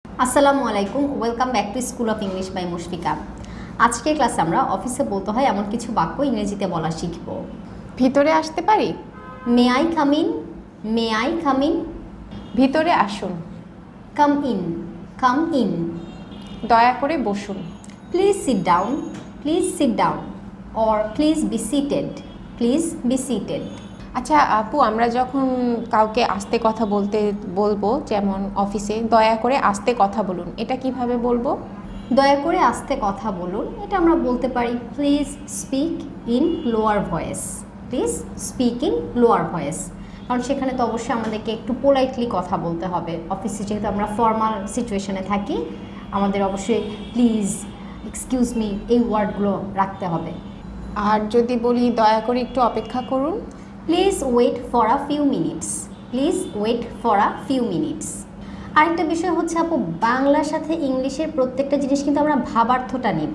আসসালামু আলাইকুম, welcome back to school of English by Mushfika. আজকের ক্লাসে আমরা অফিসে বলতে হয় এমন কিছু বাক্য ইংরেজিতে বলা শিখব। ভিতরে আসতে পারি? May I come in, may I come in. ভিতরে আসুন। Come in, come in. দয়া করে বসুন। Please sit down, please sit down. Or please be seated, please be seated. আচ্ছা আপু, আমরা যখন কাউকে আস্তে কথা বলবো, যেমন অফিসে দয়া করে আস্তে কথা বলুন, এটা কিভাবে বলবো? দয়া করে আস্তে কথা বলুন, এটা আমরা বলতে পারি please speak in lower voice, please speak in lower voice. কারণ সেখানে তো অবশ্যই আমাদেরকে একটু পোলাইটলি কথা বলতে হবে। অফিসে যেহেতু আমরা ফর্মাল সিচুয়েশনে থাকি, আমাদের অবশ্যই প্লিজ, এক্সকিউজ মি, এই ওয়ার্ডগুলো রাখতে হবে। আর যদি বলি দয়া করে একটু অপেক্ষা করুন? Please wait for a few minutes, please wait for a few minutes. আরেকটা বিষয় হচ্ছে আপু, বাংলার সাথে ইংলিশের প্রত্যেকটা জিনিস কিন্তু আমরা ভাবার্থটা নিব।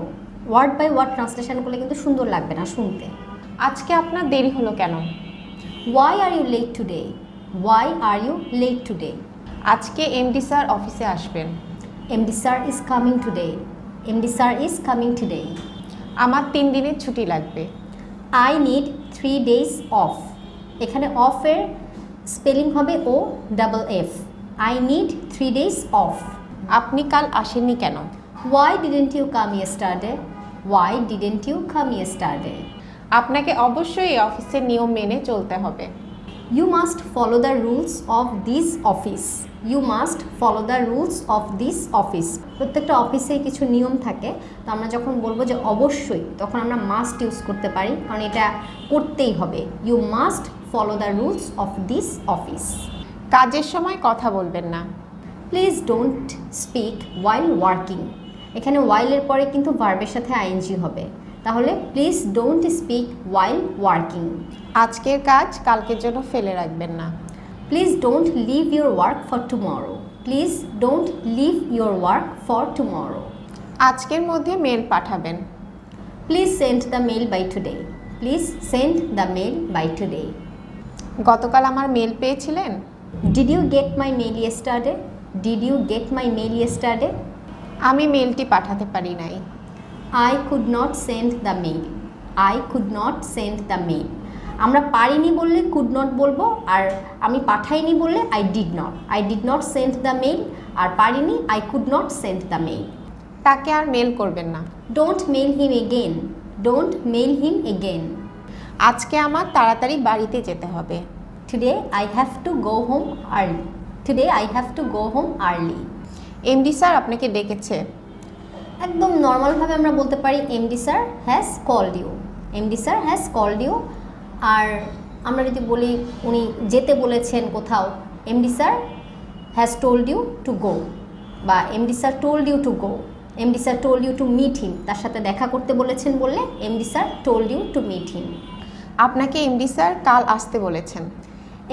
ওয়ার্ড বাই ওয়ার্ড ট্রান্সলেশন করলে কিন্তু সুন্দর লাগবে না শুনতে। আজকে আপনার দেরি হলো কেন? Why are you late today, why are you late today. আজকে এমডি স্যার অফিসে আসবেন। MD sir is coming today, MD sir is coming today. আমার 3 দিনের ছুটি লাগবে। I need 3 days off. এখানে অফের স্পেলিং হবে O double F. I need 3 days off. আপনি কাল আসেননি কেন? Why didn't you come yesterday? Why didn't you come yesterday? আপনাকে অবশ্যই এই অফিসের নিয়ম মেনে চলতে হবে। You must follow the rules of this office. You must follow the rules of this office. প্রত্যেকটা অফিসে কিছু নিয়ম থাকে, তো আমরা যখন বলবো যে অবশ্যই, তখন আমরা মাস্ট ইউজ করতে পারি, কারণ এটা করতেই হবে। You must follow the rules of this office. কাজের সময় কথা বলবেন না। Please don't speak while working. এখানে while-এর পরে কিন্তু ভার্বের সাথে আইএনজি হবে, তাহলে please don't speak while working. আজকের কাজ কালকের জন্য ফেলে রাখবেন না। Please don't leave your work for tomorrow, please don't leave your work for tomorrow. আজকের মধ্যে মেল পাঠাবেন। Please send the mail by today, please send the mail by today. গতকাল আমার মেল পেয়েছিলেন? Did you get my mail yesterday, did you get my mail yesterday. আমি মেলটি পাঠাতে পারি নাই। I could not send the mail, I could not send the mail. আমরা পারিনি বললে কুড নট বলবো, আর আমি পাঠাইনি বললে I did not send the mail. আর পারিনি I could not send the mail. তাকে আর মেল করবেন না। Don't mail him again, don't mail him again. আজকে আমার তাড়াতাড়ি বাড়িতে যেতে হবে। Today I have to go home early, today I have to go home early. MD sir আপনাকে ডেকেছে। একদম নর্মালভাবে আমরা বলতে পারি MD sir has called you, MD sir has called you. আর আমরা যদি বলি উনি যেতে বলেছেন কোথাও, MD sir has told you to go, বা MD sir told you to go, MD sir told you to meet him. তার সাথে দেখা করতে বলেছেন বললে MD sir told you to meet him. আপনাকে এমডি স্যার কাল আসতে বলেছেন।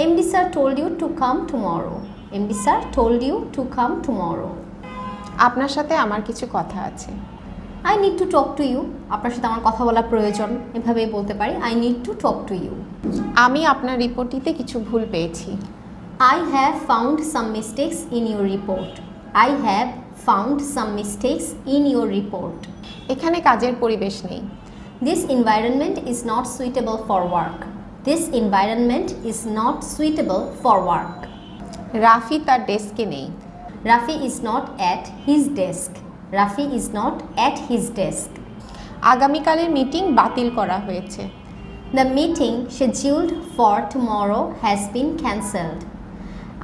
MD sir told you to come tomorrow, MD sir told you to come tomorrow. আপনার সাথে আমার কিছু কথা আছে। I need to talk to you, আপনার সাথে আমার কথা বলা প্রয়োজন, এভাবেই বলতে পারি I need to talk to you. আমি আপনার রিপোর্টটিতে কিছু ভুল পেয়েছি। I have found some mistakes in your report. I have found some mistakes in your report. এখানে কাজের পরিবেশ নেই। This environment is not suitable for work. This environment is not suitable for work. Rafi তার ডেস্কে নেই। Rafi is not at his desk. Rafi is not at his desk. আগামীকালের meeting বাতিল করা হয়েছে। The meeting scheduled for tomorrow has been cancelled.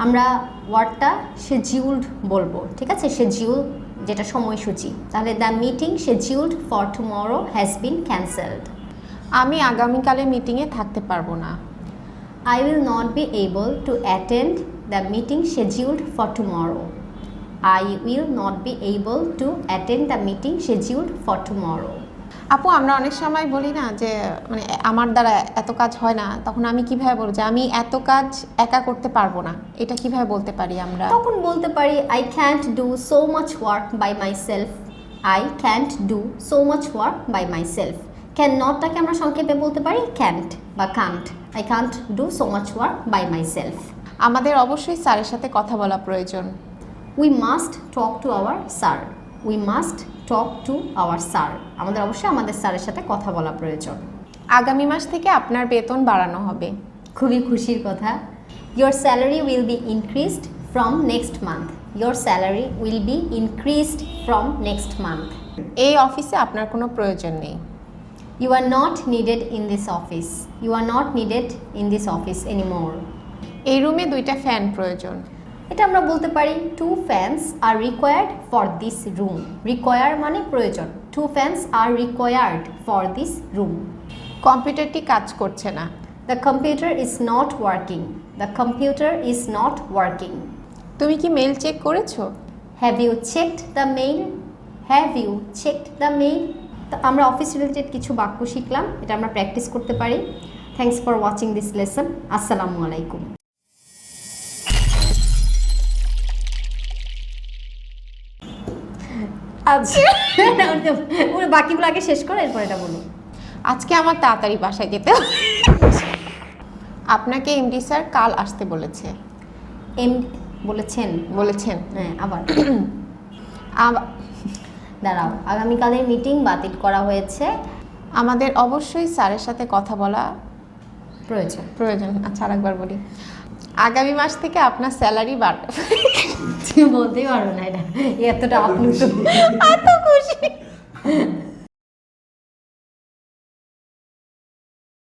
আমরা ওয়ার্ডটা scheduled বলবো, ঠিক আছে? schedule যেটা সময়সূচি, তাহলে the meeting scheduled for tomorrow has been cancelled. আমি আগামীকালের মিটিংয়ে থাকতে পারবো না। I will not be able to attend the meeting scheduled for tomorrow. I will not be able to attend the meeting scheduled for tomorrow. আপু, আমরা অনেক সময় বলি না যে মানে আমার দ্বারা এত কাজ হয় না, তখন আমি কিভাবে বলবো যে আমি এত কাজ একা করতে পারবো না, এটা কিভাবে বলতে পারি আমরা? তখন বলতে পারি I can't do so much work by myself. I can't do so much work by myself. Can নটটাকে আমরা সংক্ষেপে বলতে পারি ক্যান্ট বা can't. I can't do so much work by myself. আমাদের অবশ্যই স্যারের সাথে কথা বলা প্রয়োজন। We must talk to our sir. We must talk to our sir. আমাদের অবশ্যই আমাদের স্যারের সাথে কথা বলা প্রয়োজন। আগামী মাস থেকে আপনার বেতন বাড়ানো হবে। খুবই খুশির কথা। Your salary will be increased from next month. Your salary will be increased from next month. এই অফিসে আপনার কোনো প্রয়োজন নেই। You are not needed in this office. You are not needed in this office anymore. এই রুমে 2টা fan প্রয়োজন। এটা আমরা বলতে পারি 2 fans are required for this room. Require মানে প্রয়োজন। 2 fans are required for this room. কম্পিউটারটি কাজ করছে না। The computer is not working. The computer is not working. তুমি কি মেল চেক করেছো? Have you checked the mail? Have you checked the mail? তো আমরা অফিস রিলেটেড কিছু বাক্য শিখলাম, এটা আমরা প্র্যাকটিস করতে পারি। Thanks for watching this lesson. আসসালামু আলাইকুম। আচ্ছা বাকিগুলো আগে শেষ করে এরপর এটা বলুন। আজকে আমার তাড়াতাড়ি বাসায় যেতে হবে। আপনাকে এমডি স্যার কাল আসতে বলেছে। বলেছেন? বলেছেন। হ্যাঁ, আবার আব- দাঁড়াও। আগামীকালের মিটিং বাতিল করা হয়েছে। আমাদের অবশ্যই স্যারের সাথে কথা বলা প্রয়োজন। প্রয়োজন। আচ্ছা, আরেকবার বলি। আগামী মাস থেকে আপনার স্যালারি বাড়বে। তুমি বলতেই পারো না এটা, এতটা আপ্লুত, এত খুশি।